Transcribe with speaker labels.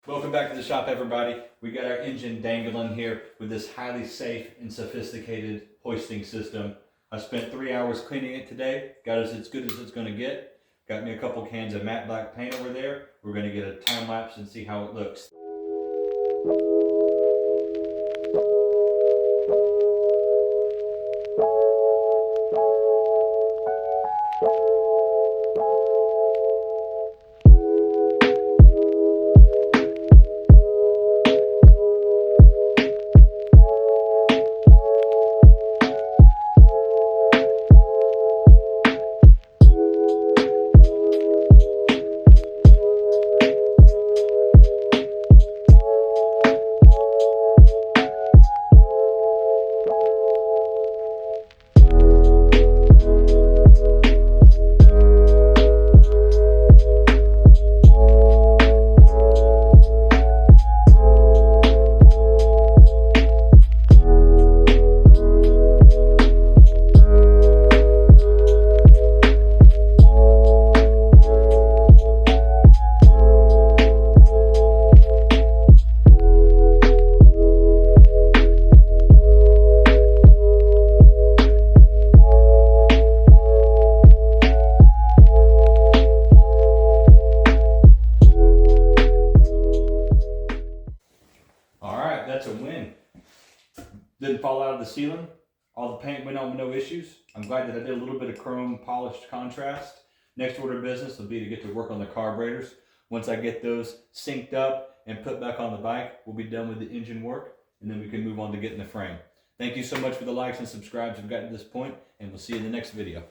Speaker 1: Welcome back to the shop, everybody. We got our engine dangling here with this highly safe and sophisticated hoisting system. I spent 3 hours cleaning it today. Got us as good as it's going to get. Got me a couple cans of matte black paint over there. We're going to get a time lapse and see how it looks. That's a win. Didn't fall out of the ceiling. All the paint went on with no issues. I'm glad that I did a little bit of chrome polished contrast. Next order of business will be to get to work on the carburetors. Once I get those synced up and put back on the bike, we'll be done with the engine work, and then we can move on to getting the frame. Thank you so much for the likes and subscribes we've gotten to this point, and we'll see you in the next video.